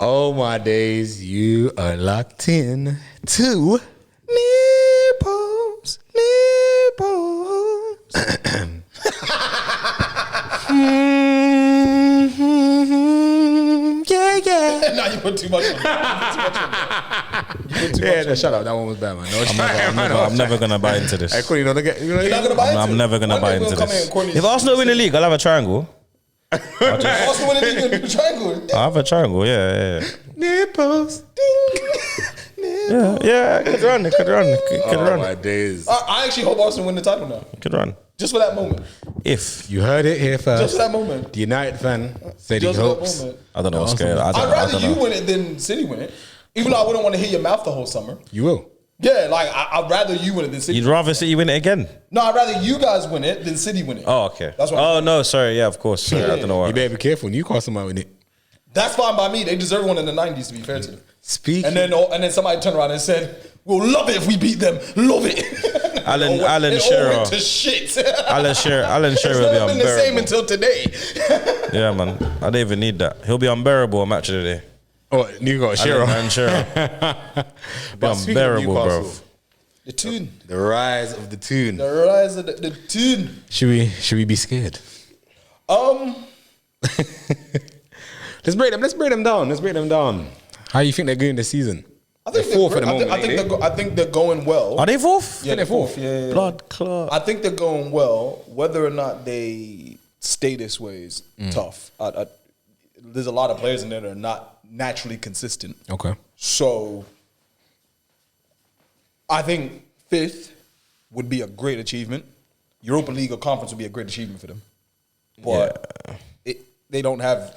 Oh my days, you are locked in to nipples. Yeah. Nah, you put too much on that. Shut up. That one was bad, man. I'm never gonna buy into this. Hey, you're not gonna buy into I'm it? never gonna One buy day we'll into come this. in, Courtney's- If Arsenal win the league, I'll have a triangle. Arsenal win the league in the triangle. I'll have a triangle. Yeah. nipples. Yeah. Could run. Oh my days. I actually hope Arsenal win the title now. Could run. Just for that moment. If You heard it here first. Just for that moment. The United fan said he Just for that hopes. moment. I don't know what's going on. I'd rather you win it than City win it. Even though I wouldn't want to hear your mouth the whole summer. You will. Yeah, like I'd rather you win it than City. You'd rather City win it again? No, I'd rather you guys win it than City win it. Oh, okay. That's what Oh no, sorry. Yeah, of course. Sorry, I don't know why. You better be careful. Newcastle might win it. That's fine by me. They deserve one in the 90s, to be fair to them. Speaking. And then somebody turned around and said, "We'll love it if we beat them. Love it." Alan It all Shearer. went to shit. Alan Shearer It's will be never been the same unbearable. until today. Yeah, man. I don't even need that. He'll be unbearable on match of the day. Oh, you got Shearer. Alan Shearer. But speaking of unbearable, bro. Newcastle, The Toon. the rise of the Toon. The rise of the Toon. Should we be scared? Let's break them down. How you think they're going this season? I think They're fourth they're at the great. moment. I think they're going well. Are they fourth? Yeah, they're fourth. Yeah. Blood clot. I think they're going well. Whether or not they stay this way is tough. There's a lot of players in there that are not naturally consistent. Okay. So I think fifth would be a great achievement. Europa League or conference would be a great achievement for them. But they don't have,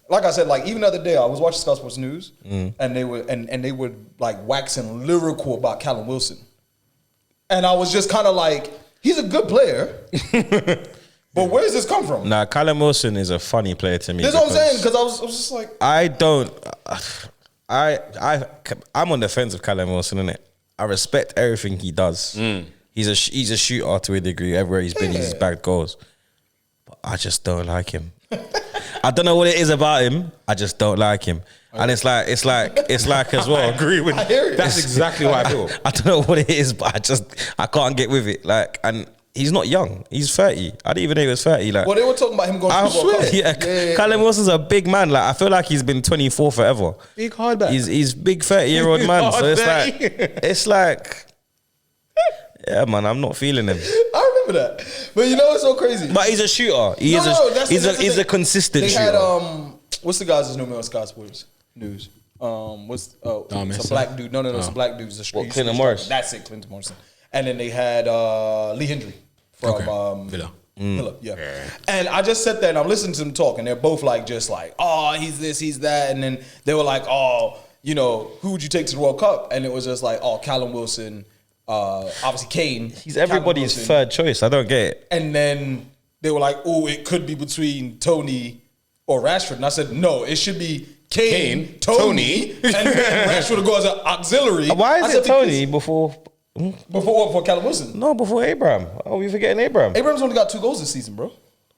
like I said, like even the other day I was watching Sky Sports News and they were like waxing lyrical about Callum Wilson. And I was just kind of like, he's a good player. But where does this come from? Nah, Callum Wilson is a funny player to me. That's what I'm saying, because I was just like, I'm on the fence of Callum Wilson, innit? I respect everything he does. He's a shooter to a degree. Everywhere he's been, he's bagged goals. But I just don't like him. I don't know what it is about him. I just don't like him. And it's like as well. I agree with. I hear it. That's exactly what I feel. I don't know what it is, but I can't get with it. Like, and he's not young. He's 30. I didn't even know he was 30. Like, well, they were talking about him going I to the World swear, Cup. yeah. Callum Wilson's a big man. Like, I feel like he's been 24 forever. Big hardback. He's big 30-year-old man. So it's like, yeah, man, I'm not feeling him. I remember that. But you know what's so crazy? But he's a shooter. He's a consistent they shooter. Had what's the guy's name on Sky Sports News? It's a black dude. No, it's a black dude. It's a street. Clinton Morris. That's it, Clinton Morrison. And then they had Lee Hendry from Villa. Villa, yeah. And I just sat there and I'm listening to them talk, and they're both like, just like, oh, he's this, he's that, and then they were like, oh, who would you take to the World Cup? And it was just like, oh, Callum Wilson, obviously Kane. He's everybody's Callum Wilson. third choice. I don't get it. And then they were like, oh, it could be between Tony or Rashford. And I said, no, it should be Kane, Tony, and then Rashford will go as an auxiliary. Why is it Tony before Before Callum Wilson? No, before Abraham. Oh, we forgetting Abraham. Abraham's only got 2 goals this season, bro.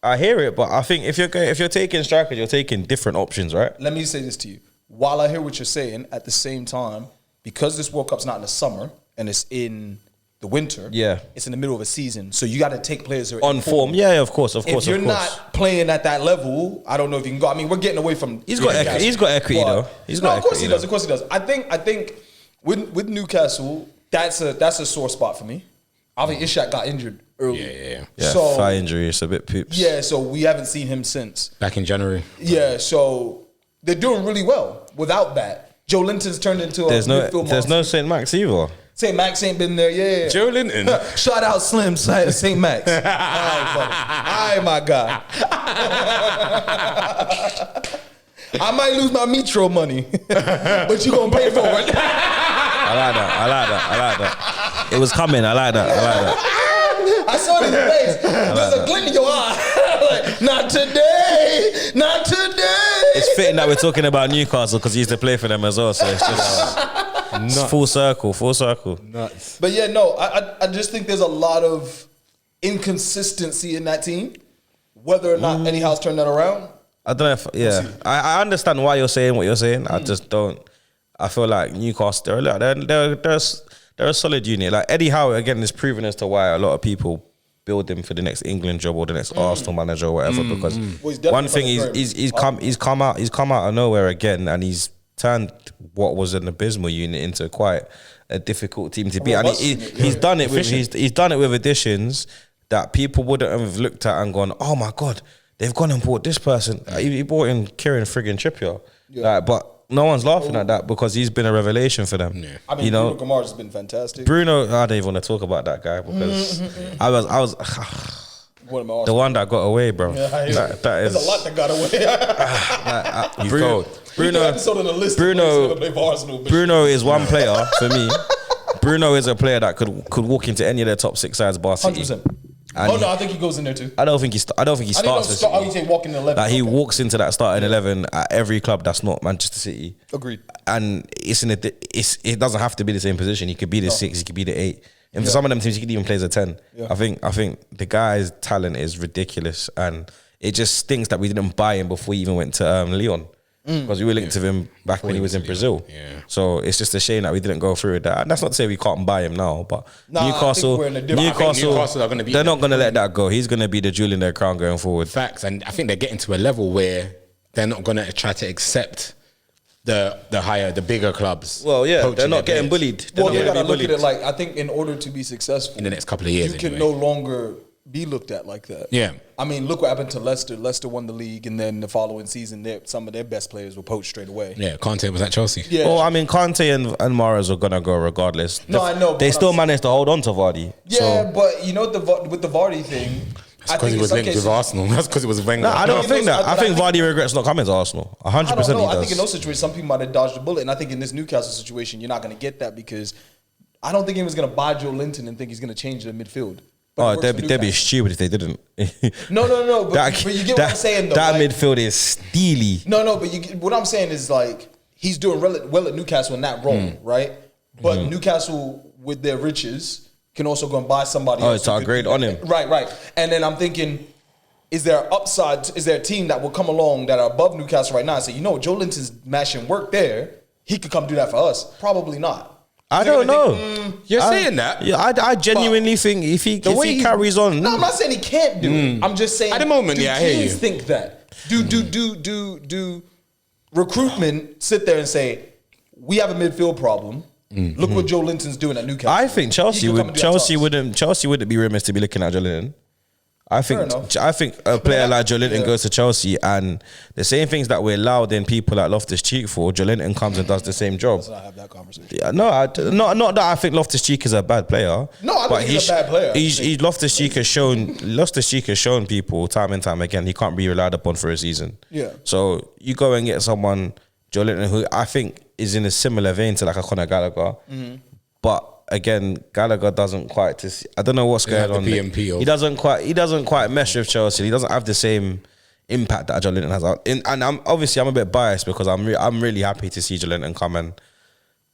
I hear it, but I think if you're taking strikers, you're taking different options, right? Let me say this to you. While I hear what you're saying, at the same time, because this World Cup's not in the summer and it's in the winter, it's in the middle of a season, so you got to take players who are on form. Yeah, of course. If you're not playing at that level, I don't know if you can go. I mean, we're getting away from. He's got equity though. Of course he does. Of course he does. I think with Newcastle, that's a sore spot for me. I think Ishak got injured early. Yeah. So, thigh injury, it's a bit poops. Yeah, so we haven't seen him since. Back in January. Yeah, so they're doing really well without that. Joelinton's turned into a midfield monster. There's no St. Max either. St. Max ain't been there, yeah. Joelinton. Shout out Slim St. Max. All right, my guy. I might lose my Metro money, but you gonna pay for it. I like that. It was coming. I like that. I saw it in your face. There's a glint in your eye. Like, not today. Not today. It's fitting that we're talking about Newcastle because he used to play for them as well. So it's just it's full circle. Nuts. But yeah, no, I just think there's a lot of inconsistency in that team. Whether or not Eddie Howe's turned that around, I don't know if I understand why you're saying what you're saying. I just don't. I feel like Newcastle, they're a solid unit. Like Eddie Howe again is proven as to why a lot of people build him for the next England job or the next Arsenal manager or whatever. Because one thing he's come out of nowhere again, and he's turned what was an abysmal unit into quite a difficult team to beat. And he's done it with additions that people wouldn't have looked at and gone, oh my God, they've gone and bought this person. He bought in Kieran friggin' Trippier. Like, but no one's laughing at that because he's been a revelation for them. Yeah. I mean, Bruno Guimaraes has been fantastic. Bruno, I don't even want to talk about that guy because I was the one that got away, bro. Yeah, there's a lot that got away. He's cold. Bruno is one player for me. Bruno is a player that could walk into any of their top 6 sides, Bar City. 100%. I think he goes in there too. I don't think he starts. You say walking in 11. Like he walks into that starting 11 at every club that's not Manchester City. Agreed. And it doesn't have to be the same position. He could be the 6. He could be the 8. And for some of them teams, he could even play as a 10. Yeah. I think the guy's talent is ridiculous, and it just stinks that we didn't buy him before he even went to Lyon. Because we were linked to him back when he was in Brazil. Yeah. So it's just a shame that we didn't go through with that. And that's not to say we can't buy him now, but Newcastle, are going to be. They're not going to let that go. He's going to be the jewel in their crown going forward. Facts, and I think they're getting to a level where they're not going to try to accept the bigger clubs. Well, yeah, they're not getting bullied. Well, you got to look at it like, I think in order to be successful in the next couple of years, you can no longer be looked at like that. Yeah. I mean, look what happened to Leicester. Leicester won the league, and then the following season, some of their best players were poached straight away. Yeah, Conte was at Chelsea. Yeah. Well, I mean, Conte and Mahrez are going to go regardless. No, I know. They still managed to hold on to Vardy. Yeah, but you know, with the Vardy thing, that's because he was linked with Arsenal. That's because it was Wenger. No, I don't think that. I think Vardy regrets not coming to Arsenal. 100% he does. I think in those situations, some people might have dodged a bullet, and I think in this Newcastle situation, you're not going to get that because I don't think he was going to buy Joelington and think he's going to change the midfield. Oh, they'd be stupid if they didn't. No. But you get what I'm saying, though. That midfield is steely. No, but what I'm saying is like he's doing well at Newcastle in that role, right? But Newcastle, with their riches, can also go and buy somebody else. Oh, it's our grade on him. Right. And then I'm thinking, is there upside? Is there a team that will come along that are above Newcastle right now and say, you know, Joelinton's mashing work there. He could come do that for us. Probably not. I don't know. You're saying that? Yeah, I genuinely think if he carries on. No, I'm not saying he can't do it. I'm just saying at the moment, I hear you. Think that. Do recruitment sit there and say, we have a midfield problem. Look what Joelinton's doing at Newcastle. I think Chelsea wouldn't be remiss to be looking at Joelinton. I think a player like Joelinton goes to Chelsea, and the same things that we're allowed in people like Loftus-Cheek for, Joelinton comes and does the same job. Let's not have that conversation. Yeah, not that I think Loftus-Cheek is a bad player. No, I don't think he's a bad player. Loftus-Cheek has shown people time and time again he can't be relied upon for a season. Yeah. So you go and get someone, Joelinton, who I think is in a similar vein to like a Conor Gallagher, but again, Gallagher doesn't quite. I don't know what's going on. He doesn't quite mesh with Chelsea. He doesn't have the same impact that Joelinton has. And I'm a bit biased because I'm really happy to see Joelinton come and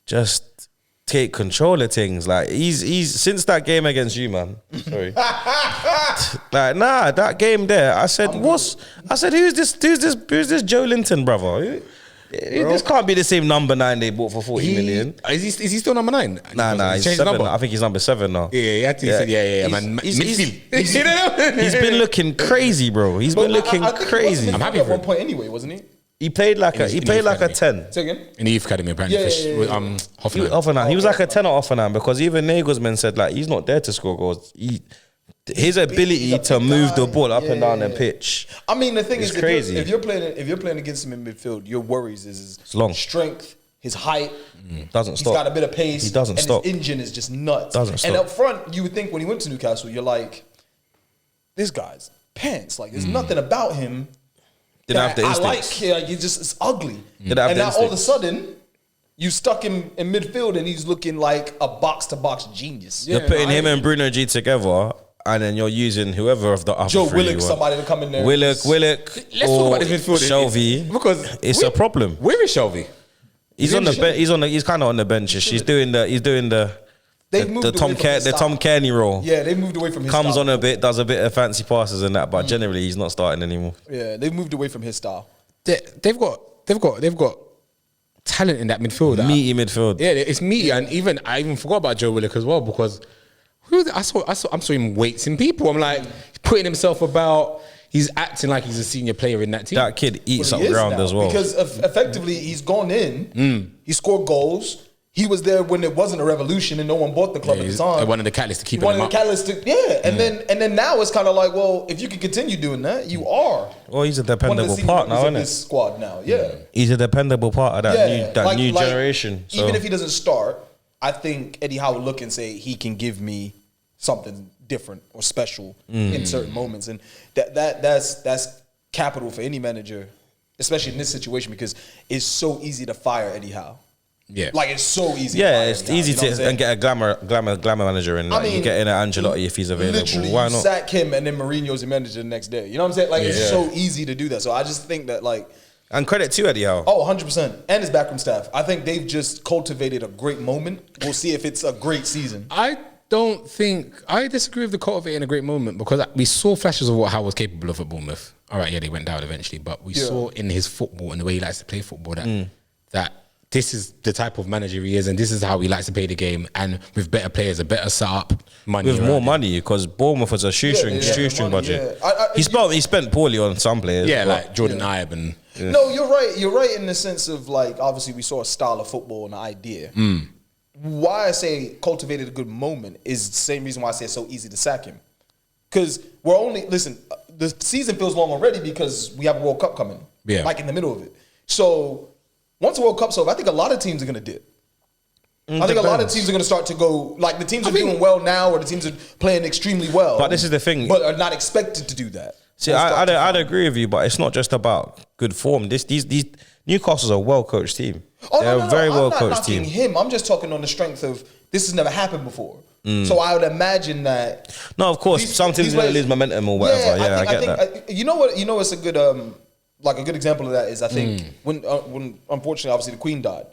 just take control of things. Like he's since that game against you, man. Sorry. That game there. I said, who's this Joelinton, brother? This can't be the same number 9 they bought for 40 million. Is he still number 9? Nah, he's 7. I think he's number 7 now. Yeah, man. He's been looking crazy, bro. He's been looking crazy. I'm happy at one point anyway, wasn't he? He played like a 10. Say again? In the youth academy, apparently. Hoffenheim. He was like a 10 at Hoffenheim because even Nagelsmann said like he's not there to score goals. His ability to move the ball up and down the pitch. I mean, the thing is, crazy. If you're playing against him in midfield, your worries is his strength, his height. Doesn't stop. He's got a bit of pace. He doesn't stop. His engine is just nuts. Doesn't stop. And up front, you would think when he went to Newcastle, you're like, this guy's pants. Like, there's nothing about him Didn't have the I instincts. like. It's ugly. Didn't have And the now all of a instincts. sudden, you stuck him in midfield, and he's looking like a box-to-box genius. You're putting him and Bruno G together, and then you're using whoever of the other Joe three Willock, you want. somebody to come in there. Let's Willock, talk about this midfield Shelby, because it's a problem. Where is Shelby? He's on the bench. He's kind of on the bench. He's doing the They moved the away Tom from his the style. Tom Kearney role. Yeah, they moved away from his Comes style. on a bit, does a bit of fancy passes and that, but generally he's not starting anymore. Yeah, they moved away from his style. They've got talent in that midfield. Meaty midfield. Yeah, it's meaty, and I even forgot about Joe Willock as well because I saw him weighting people. I'm like putting himself about. He's acting like he's a senior player in that team. That kid eats Well, up he is ground now, as well. Because effectively, he's gone in. He scored goals. He was there when it wasn't a revolution and no one bought the club at the time. One of the catalysts to keep One him of up. the catalysts to, and then now it's kind of like, well, if you can continue doing that, you are Well, he's a one of the dependable senior part members now, of isn't this it? squad now. Yeah, He's a dependable part of that yeah. new generation. So. Even if he doesn't start, I think Eddie Howe would look and say he can give me something different or special in certain moments, and that's capital for any manager, especially in this situation, because it's so easy to fire Eddie Howe. Yeah, Like it's so easy. Yeah, to fire it's Eddie Howe, easy you know what I'm to saying? and get a glamour manager in. Like, you get in at Ancelotti if he's available. Literally, Why you not? sack him and then Mourinho's your manager the next day. You know what I'm saying? Like it's so easy to do that. So I just think that like, And credit to Eddie Howe. 100%, and his backroom staff. I think they've just cultivated a great moment. We'll see if it's a great season. I disagree with the cultivating a great moment because we saw flashes of what Howe was capable of at Bournemouth. All right, yeah, they went down eventually, but we saw in his football and the way he likes to play football that this is the type of manager he is, and this is how he likes to play the game, and with better players, a better setup, money With around more him. money, because Bournemouth was a shoestring budget. He spent poorly on some players. Yeah, but- like Jordan Ibe and No, you're right. You're right in the sense of like, obviously we saw a style of football and an idea. Why I say cultivated a good moment is the same reason why I say it's so easy to sack him. Because the season feels long already because we have a World Cup coming. Yeah. Like in the middle of it. So once the World Cup's over, I think a lot of teams are going to dip. I think a lot of teams are going to start to go, like the teams are doing well now or the teams are playing extremely well. But this is the thing. But are not expected to do that. See, I'd agree with you, but it's not just about good form. These Newcastle's a well coached team. They're a very well coached team. I'm not knocking him. I'm just talking on the strength of this has never happened before. So I would imagine that. No, of course, some teams will lose momentum or whatever. Yeah, I get that. You know what? You know, it's a good like a good example of that is I think when unfortunately obviously the Queen died,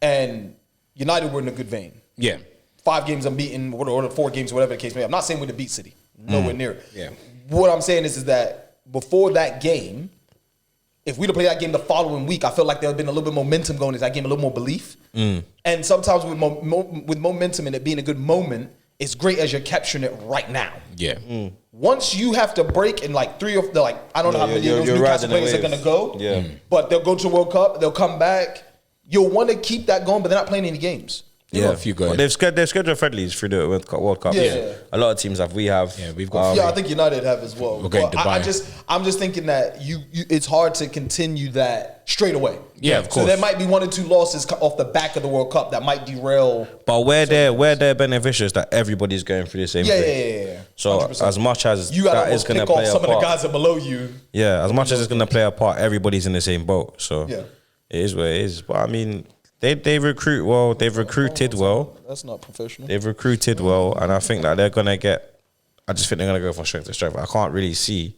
and United were in a good vein. yeah. 5 games unbeaten, or 4 games, whatever the case may be. I'm not saying we're to beat City. Nowhere near it. Yeah. What I'm saying is that before that game, if we'd have played that game the following week, I felt like there would have been a little bit of momentum going into that game, a little more belief. And sometimes with momentum and it being a good moment, it's great as you're capturing it right now. Yeah. Once you have to break in like 3 of the I don't know how many of those Newcastle players are going to go. Yeah. But they'll go to the World Cup, they'll come back. You'll want to keep that going, but they're not playing any games. Yeah, a few good. But they've scheduled friendlies through the World Cup. Yeah. A lot of teams have. We have. Yeah, we've got. Yeah, I think United have as well. We're going to But Dubai. I'm just thinking that you it's hard to continue that straight away. Yeah, of So course. there might be 1 or 2 losses off the back of the World Cup that might derail. But where they're beneficial is that everybody's going through the same thing. Yeah. So 100%. as much as You got that to is going to pick off play a some of the part, guys that are below you. yeah, as much as it's going to play a part, everybody's in the same boat. So Yeah. it is what it is. But I mean, they recruit well. They've recruited well. That's not professional. They've recruited well, and I think that they're gonna get. I just think they're gonna go from strength to strength. I can't really see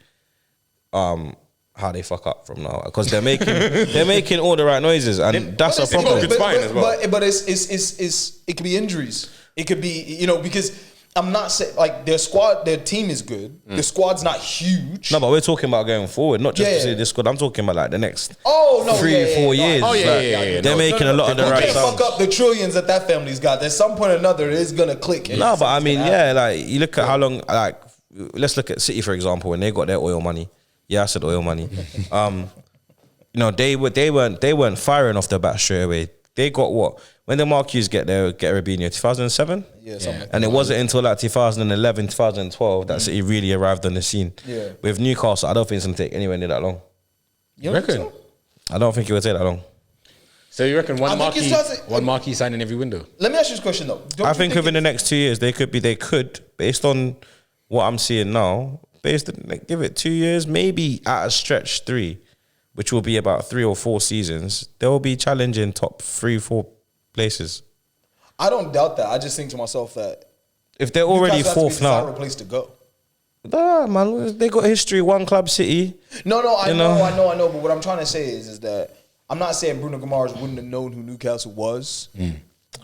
how they fuck up from now because they're making all the right noises, and that's a problem. good spine as well. But it could be injuries. It could be because I'm not saying like their team is good. The squad's not huge. No, but we're talking about going forward, not just Yeah. to say this good. I'm talking about like the next 4 3-4 years. Oh, yeah, Like, yeah. They're making a lot of the You right can't sounds. fuck up the trillions that family's got. There's some point or another it's gonna click. No, but I mean, yeah, like you look at how long. Like, let's look at City for example. When they got their oil money, yeah, I said oil money. They weren't firing off the bat straight away. They got what? When the Marquis get Robinho, 2007? Yeah, something. And it wasn't until like 2011, 2012 that City really arrived on the scene. Yeah. With Newcastle, I don't think it's going to take anywhere near that long. You don't think Reckon? so? I don't think it will take that long. So you reckon I think it starts- one marquee signing every window? Let me ask you this question though. Don't I you think within the next 2 years, they could, based on what I'm seeing now, give it 2 years, maybe at a stretch 3, which will be about 3 or 4 seasons, they will be challenging top 3-4 places. I don't doubt that. I just think to myself that If they're already Newcastle has to be fourth the now, desirable place to go. nah, man, they got history. One club, City. No, I You know. know? But what I'm trying to say is that I'm not saying Bruno Guimaraes wouldn't have known who Newcastle was.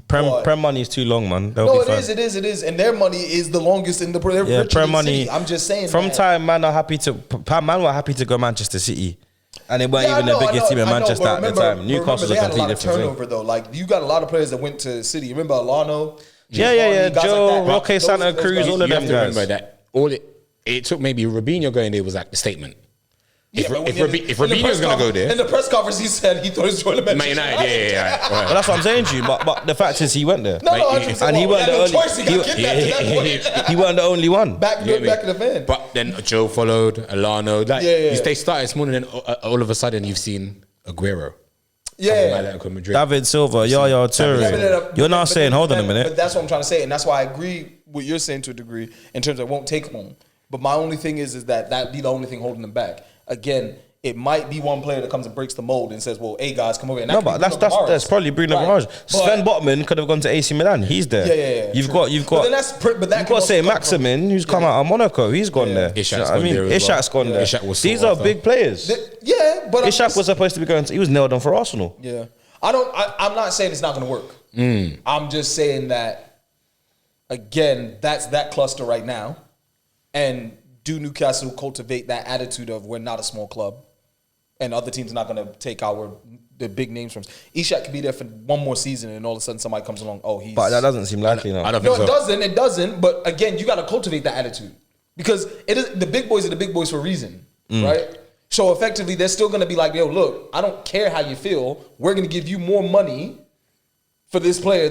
Prem money is too long, man. No, it is, and their money is the longest in the Prem money. City. I'm just saying. From time, man were happy to go Manchester City, and they weren't even the biggest team in Manchester at the time. Newcastle was a completely different turnover though. Like you got a lot of players that went to City. Remember Alano? Yeah. Joe, like Roque, Santa Cruz, all of them guys. Remember that all it took maybe Robinho going there was like the statement. If Robinho's going to go there. In the press conference, he said he thought he was joining Man United. Yeah. Right. Well, that's what I'm saying to you. But the fact is, he went there. No, and he weren't the only. He weren't the only one. Back in the van. But then Joe followed, Alano. They started this morning, and all of a sudden you've seen Aguero. Yeah. David Silva, Yaya Toure. You're not saying, hold on a minute. But that's what I'm trying to say, and that's why I agree with you're saying to a degree in terms of it won't take long. But my only thing is that be the only thing holding them back. Again, it might be one player that comes and breaks the mold and says, "Well, hey guys, come over." And but that's probably Bruno Guimaraes. Sven Botman could have gone to AC Milan. He's there. Yeah. You've got. You've got Saint Maximin, who's come out of Monaco. He's gone there. Ishak's gone there. These are big players. But Ishak was supposed to be going. He was nailed on for Arsenal. Yeah, I'm not saying it's not going to work. I'm just saying that again, that's that cluster right now, and. Do Newcastle cultivate that attitude of we're not a small club and other teams are not going to take the big names from us? Ishak could be there for one more season and all of a sudden somebody comes along, but that doesn't seem likely now. I don't think so. It doesn't, but again, you got to cultivate that attitude because the big boys are the big boys for a reason, right? So effectively, they're still going to be like, yo, look, I don't care how you feel. We're going to give you more money for this player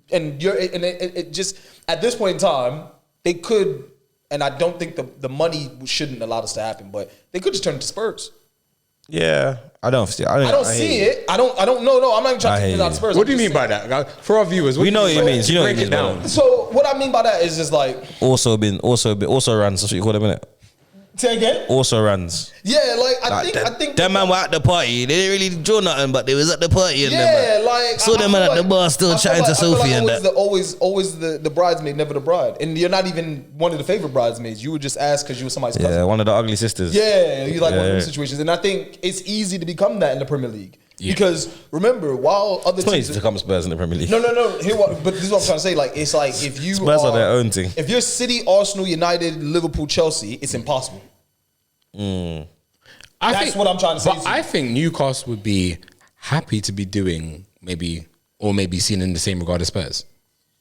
it just, at this point in time, they could. And I don't think the money shouldn't allow this to happen, but they could just turn it to Spurs. Yeah, I don't see it. I don't know. No, I'm not even trying to figure out Spurs. What do you mean by that? For our viewers, we know what it means. You know what it means. Down. So what I mean by that is just like also runs. That's what you call them, innit? Say again? Also runs. Yeah, I think them man were at the party. They didn't really draw nothing, but they was at the party. And saw them man at the bar still chatting to Sophie and that. Always the bridesmaid, never the bride. And you're not even one of the favorite bridesmaids. You were just asked because you were somebody's cousin. Yeah, one of the ugly sisters. Yeah, you like one of those situations. And I think it's easy to become that in the Premier League. Yeah. Because remember, while other teams to become Spurs in the Premier League. No. But this is what I'm trying to say. Like it's like if you Spurs are their own thing. If you're City, Arsenal, United, Liverpool, Chelsea, it's impossible. That's what I'm trying to say. But I think Newcastle would be happy to be doing maybe seen in the same regard as Spurs.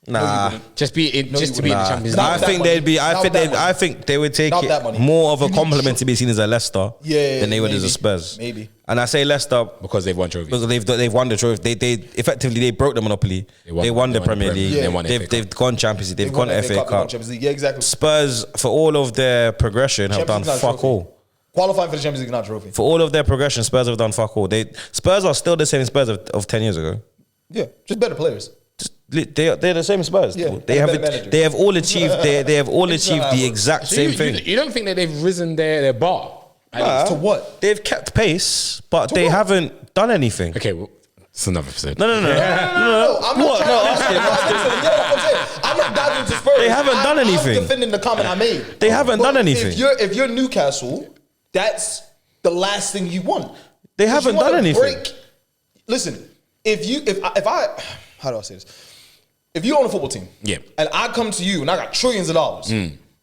Nah, just to be in the Champions League. I think they would take it more of a compliment to be seen as a Leicester than they would as a Spurs. Maybe. And I say Leicester because they've won trophies. Because they've won the trophy. They effectively broke the monopoly. They won the Premier League. They've gone Champions League. They've gone FA Cup. Yeah, exactly. Spurs, for all of their progression, have done fuck all. Qualifying for the Champions League, not trophy. For all of their progression, Spurs have done fuck all. Spurs are still the same Spurs of 10 years ago. Yeah, just better players. They're the same Spurs. Yeah, they have all achieved the exact same thing. You don't think that they've risen their bar? To what? They've kept pace, but they haven't done anything. Okay, well, it's another episode. No. I'm not diving into Spurs. They haven't done anything. I'm defending the comment I made. They haven't done anything. If you're Newcastle, that's the last thing you want. They haven't done anything. Listen, how do I say this? If you own a football team, and I come to you and I got trillions of dollars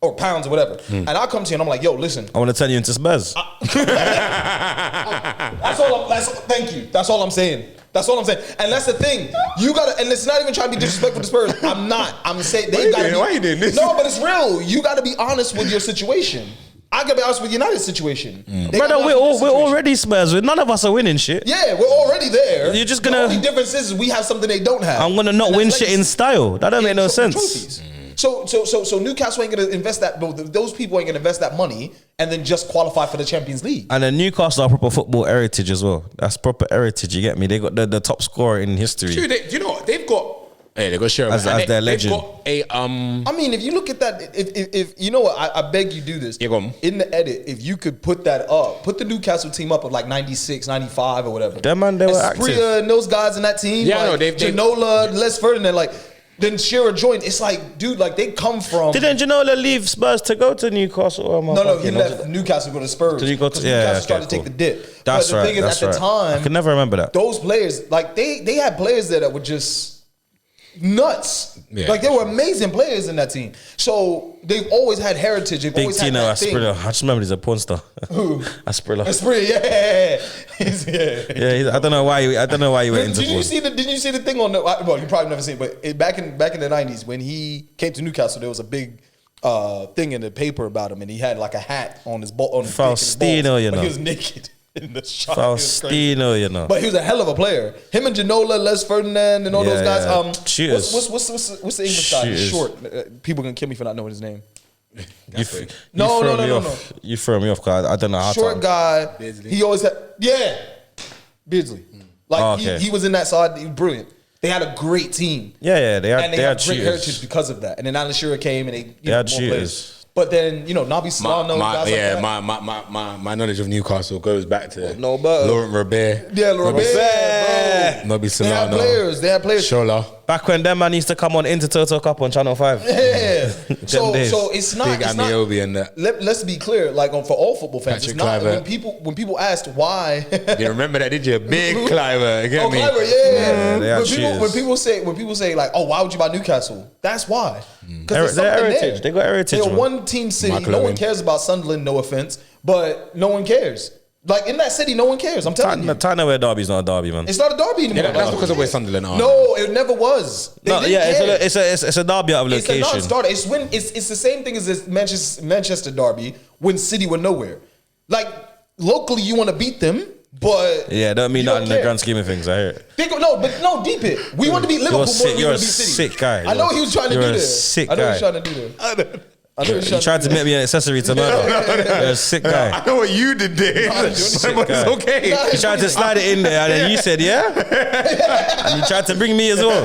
or pounds or whatever, and I come to you and I'm like, yo, listen, I want to turn you into Spurs. Thank you. That's all I'm saying. And that's the thing. You gotta, and it's not even trying to be disrespectful to Spurs. I'm not. I'm saying they gotta. Why you doing this? No, but it's real. You gotta be honest with your situation. I gotta be honest with United's situation. Brother, we're already Spurs. None of us are winning shit. Yeah, we're already there. You're just gonna. The only difference is we have something they don't have. I'm gonna not win shit in style. That don't make no sense. So Newcastle ain't gonna invest that. Those people ain't gonna invest that money and then just qualify for the Champions League. And then Newcastle are proper football heritage as well. That's proper heritage. You get me? They got the top scorer in history. True. Do you know what they've got? Hey, they got Sherman as their legend. They've got a I mean, if you look at that, if you know what, I beg you do this. Yeah, go on. In the edit, if you could put that up, put the Newcastle team up of like 96, 95 or whatever. Them man, they were active. And those guys in that team. Yeah, like, no, Ginola, Les Ferdinand, like. Then Shearer joined. It's like, dude, like they come from. Didn't Ginola leave Spurs to go to Newcastle? No, he left Newcastle to go to Spurs. Newcastle started to take the dip. That's but the thing is, at the time, I can never remember that. Those players, like they had players there that would just. nuts. Yeah. Like, they were amazing players in that team. So they've always had heritage. They've Big always had Tino that thing. Asprilla. I just remember he's a porn star. Who? Asprilla. Asprilla, yeah. I don't know why you went into Did you see the thing on the? Well, you probably never seen it, but back in the 90s when he came to Newcastle, there was a big thing in the paper about him, and he had like a hat on his ball on his Faustino, you know. But he was naked in the shot. Faustino, you know. But he was a hell of a player. Him and Ginola, Les Ferdinand, and all those guys. Yeah. Shooters. What's the English guy? He's Shooters. short. People can kill me for not knowing his name. No. You throw me off, cause I don't know how Short to. guy. Beardsley. He always had Beardsley. Like Oh, okay. he was in that side. He was brilliant. They had a great team. Yeah, they And had they had great shooters. heritage because of that. And then Alan Shearer came and they had more shooters. players. But then, Nabi Solano, guys like that. my knowledge of Newcastle goes back to but Laurent Robert. Yeah, Laurent Robert, bro. Nobby They Solano. had players. Shola. Back when them man used to come on into Total Cup on Channel 5. Yeah. so days. it's not. Big It's not Amiobi and that. let's be clear, like for all football fans, Patrick it's not Kluivert. when people asked why. You remember that, did you? Big Cliver. You get Oh, me? clever, yeah. they had When people say like, oh, why would you buy Newcastle? That's why. Because They're heritage. They got heritage, They're man. one team city. Michael No one Owen. cares about Sunderland. No offense, but no one cares. Like in that city, no one cares. I'm telling you, Tyne-Aware Derby's not a derby, man. it's not a derby anymore. Yeah, that's because of where Sunderland are. No, it never was. They No, didn't yeah, care. it's a derby out of It's a location. non-starter. It's the same thing as this Manchester derby when City were nowhere. Like locally, you want to beat them, but Yeah, don't mean you nothing in the care. grand scheme of things. I hear it. Deep it. We want to beat Liverpool more than we You're a want to beat City. sick guy. I know he was trying to do You're a this. sick I know he was guy. trying to do this. I know he was You tried to do make me an accessory to murder. You're a sick guy. I know what you did there, Nah, but sick it's guy. okay. Nah, You tried to slide it in there, and then you said, yeah? And you tried to bring me as well.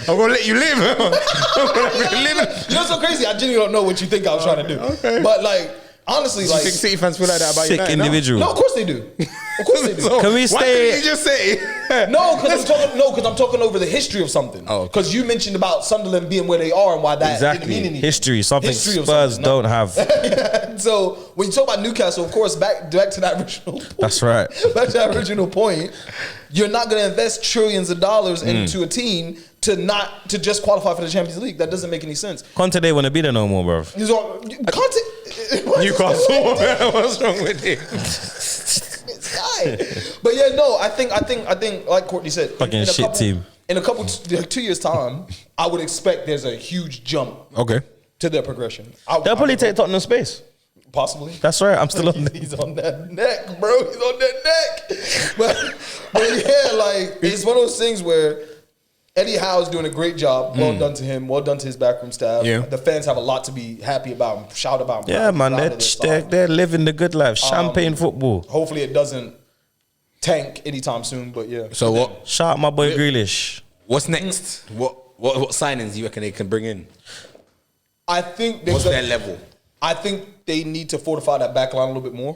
I'm gonna let you live. I'm gonna let you live. You know what's so crazy? I genuinely don't know what you think I was trying to do. Okay. But like, honestly, You like, think City fans feel like that about Sick United? individual. no, of course they do. Of course they do. So, Can we Why stay- couldn't you just say? No, because I'm talking over the history of something. Oh, okay. Because you mentioned about Sunderland being where they are and why that Exactly. didn't mean anything. History, something History of Spurs something, no. don't have. So when you talk about Newcastle, of course, back to that original point. That's right. Back to that original point. You're not going to invest trillions of dollars into a team to just qualify for the Champions League. That doesn't make any sense. Conte, they want to be there no more, bro. Newcastle. What's wrong with it? This guy. But yeah, no, I think like Courtney said, Fucking a shit couple, team. In a couple 2 years time, I would expect there's a huge jump Okay. to their progression. They'll probably take Tottenham space. possibly. That's right. I'm still on there. He's on that neck, bro. He's on that neck. But yeah, like it's one of those things where Eddie Howe's doing a great job. Well done to him. Well done to his backroom staff. Yeah. The fans have a lot to be happy about and shout about. and Yeah, proud man. of their side. They're living the good life. Champagne football. Hopefully it doesn't tank anytime soon. But yeah. So what? Shout out my boy Grealish. What's next? What signings do you reckon they can bring in? I think What's their level? I think they need to fortify that back line a little bit more.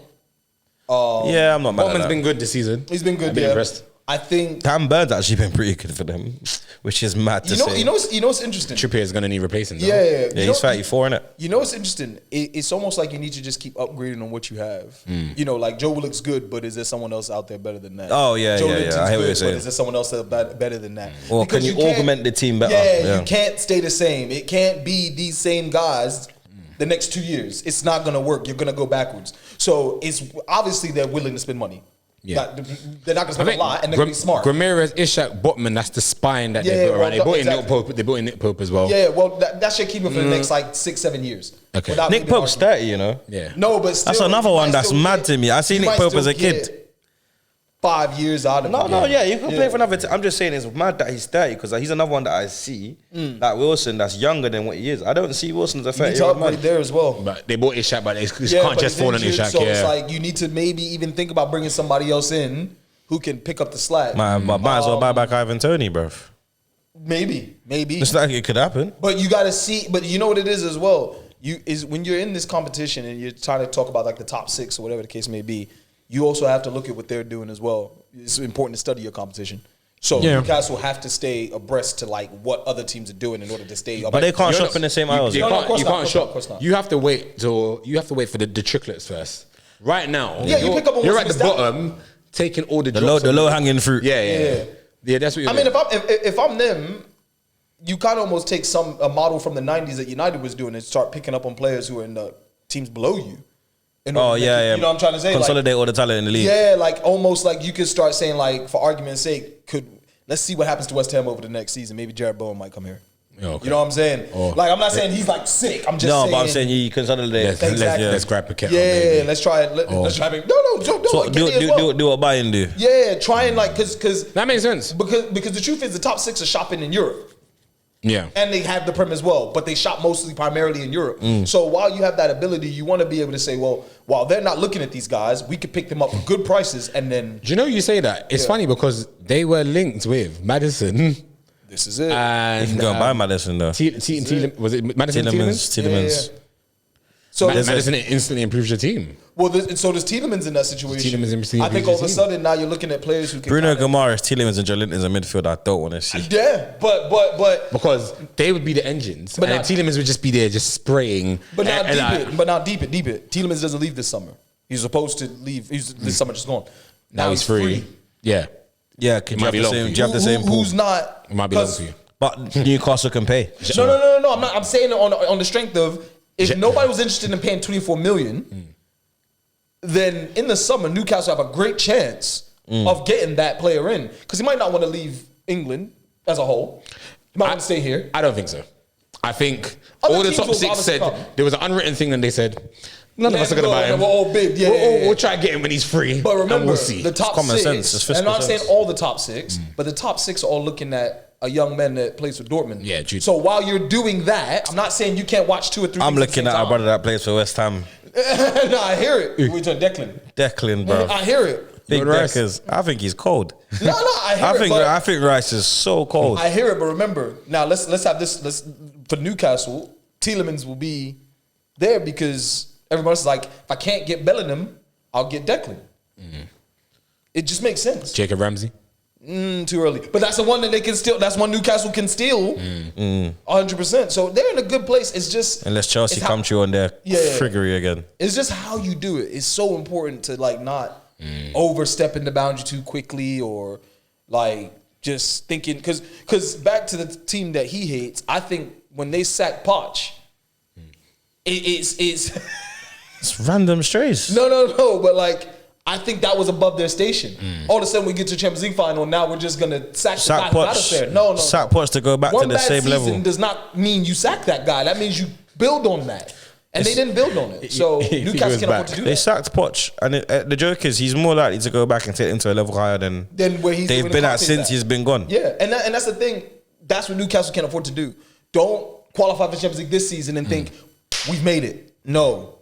Yeah, I'm not mad at Botman's that. been good this season. He's been good. I've been yeah. impressed. I think Dan Burns actually been pretty good for them, which is mad to say. you know what's interesting. Trippier is gonna need replacing. Though. Yeah, Yeah, he's 34, innit? You know what's interesting? It's almost like you need to just keep upgrading on what you have. You know, like Joe Willock's good, but is there someone else out there better than that? Oh, yeah, Joe yeah, Linton's yeah. I hear what good, you're saying. But is there someone else that's better than that? Or Because can you can't- augment the team better? Yeah, Yeah. you can't stay the same. It can't be these same guys the next 2 years. It's not gonna work. You're gonna go backwards. So it's obviously they're willing to spend money. Yeah. They're not gonna spend a lot, and they're gonna be smart. Ramirez, Ishak, Botman, that's the spine that Yeah, they built around. well, They brought in Nick exactly. Pope. They brought in Nick Pope as well. Yeah, well, that should keep him for the next like 6-7 years. Okay. without Nick making Pope's argument. 30, you know? Yeah. No, but still, That's another you one might that's still mad get- to me. I seen you Nick might Pope still as a kid. get 5 years out of No, him. no, yeah, you can play for another. I'm just saying it's mad that he's 30 because he's another one that I see, like Wilson, that's younger than what he is. I don't see Wilson as a You need to 30-year-old upgrade man. there as well. But they bought Ishak, but they can't but just he's fall on injured, Ishak. So it's Yeah. like you need to maybe even think about bringing somebody else in who can pick up the slack. Man, but might as well buy back Ivan Toney, bro. Maybe. It's like it could happen. But you got to see. But you know what it is as well. Is when you're in this competition and you're trying to talk about like the top 6 or whatever the case may be. You also have to look at what they're doing as well. It's important to study your competition. So Yeah. Newcastle have to stay abreast to like what other teams are doing in order to stay. But they can't You're shop not- in the same you- aisles. You No, no, of can't, course you not, can't of shop. course not. You have to wait for the triplets first. Right now, Yeah, you pick up on you're what's at the missed out. bottom, taking all the The drops low on- hanging fruit. Yeah. That's what you're I mean, doing. if I'm them, you kind of almost take a model from the 90s that United was doing and start picking up on players who are in the teams below you. You know what I'm trying to say? Consolidate all the talent in the league. Yeah, like almost like you could start saying, like, for argument's sake, let's see what happens to West Ham over the next season. Maybe Jared Bowen might come here. Okay. You know what I'm saying? Like, I'm not saying he's like sick. I'm just saying. No, but I'm saying you consolidate. Let's grab Piquet. Yeah, let's try it. Let's try it. No, So do what Bayern do. Yeah, try and like, because that makes sense. Because the truth is, the top 6 are shopping in Europe. Yeah. And they have the Prem as well, but they shop primarily in Europe. So while you have that ability, you want to be able to say, well, while they're not looking at these guys, we could pick them up for good prices and then... Do you know you say that? It's funny because they were linked with Madison. This is it. And You can go and buy Madison though. was it Madison Tielemans. Yeah. So Madison instantly improves your team. Well, so does Tielemans in that situation. I think all of a sudden now you're looking at players who can Bruno Guimaraes, Tielemans, and Joelington is a midfield I don't want to see. Yeah, but because they would be the engines, but Tielemans would just be there, just spraying. But now deep it. Tielemans doesn't leave this summer. He's supposed to leave. This summer just gone. Now he's free. Yeah. Yeah, do you have the same pool? Who's not? It might be long for you. But Newcastle can pay. No. I'm saying it on the strength of if nobody was interested in paying 24 million, then in the summer Newcastle have a great chance of getting that player in because he might not want to leave England as a whole. He might want to stay here. I don't think so. I think all the top 6 said there was an unwritten thing, and they said none of us are going to buy him. We're all big. We'll try to get him when he's free. But remember, we'll see. The top common 6. sense. And I'm not saying all the top 6, but the top 6 are all looking at a young man that plays for Dortmund. Yeah, Jude. So while you're doing that, I'm not saying you can't watch 2 or 3. I'm looking at our brother that plays for West Ham. No, I hear it. We turn Declan, bro. I hear it. Big Deckers. I think he's cold. No, I hear it. I think Rice is so cold. I hear it, but remember, now let's have this. For Newcastle, Tielemans will be there because everybody's like, if I can't get Bellingham, I'll get Declan. It just makes sense. Jacob Ramsey. Too early. But that's the one that they can steal. That's one Newcastle can steal 100%. So they're in a good place. It's just... Unless Chelsea come to you on their friggery again. It's just how you do it. It's so important to like not overstepping the boundary too quickly or like just thinking... Because back to the team that he hates, I think when they sack Poch, it's... It's random strays. No. But like... I think that was above their station. All of a sudden, we get to Champions League final. Now we're just gonna sack the guy who's out of there. No. Sack Poch to go back to the same level. One bad season does not mean you sack that guy. That means you build on that, and they didn't build on it. So Newcastle can't afford to do that. They sacked Poch, and the joke is he's more likely to go back and take it into a level higher than where they've been at since he's been gone. Yeah, and that's the thing. That's what Newcastle can't afford to do. Don't qualify for Champions League this season and think we've made it. No.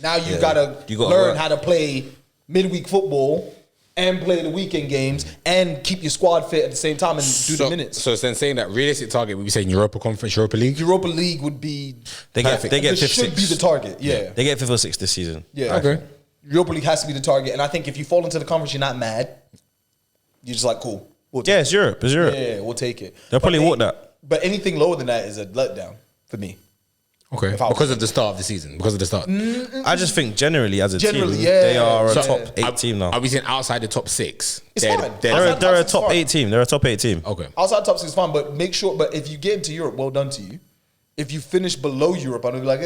Now you gotta learn how to play midweek football and play the weekend games and keep your squad fit at the same time and do the minutes. So it's then saying that realistic target would be saying Europa Conference, Europa League? Europa League would be they get fifth, should be the target. Yeah. They get 5th or 6th this season. Yeah. Okay. Europa League has to be the target. And I think if you fall into the conference, you're not mad. You're just like, cool. It's Europe. It's Europe. Yeah, we'll take it. They'll probably want that. But anything lower than that is a letdown for me. Okay. Because of the start of the season. Because of the start. I just think generally as a team, they are a top 8 team now. Are we saying outside the top 6? It's fine. They're a top 8 team. They're a top 8 team. Okay. Outside top 6 is fine, but make sure. But if you get into Europe, well done to you. If you finish below Europe, I'm gonna be like,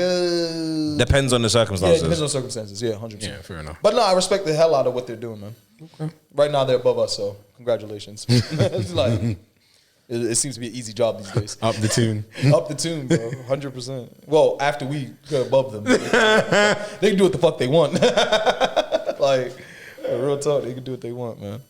depends on the circumstances. Yeah, depends on the circumstances. Yeah, 100%. Yeah, fair enough. But no, I respect the hell out of what they're doing, man. Okay. Right now they're above us, so congratulations. It's like it seems to be an easy job these days. Up the tune. Up the tune, bro. 100%. Well, after we got above them, they can do what the fuck they want. Like real talk, they can do what they want, man.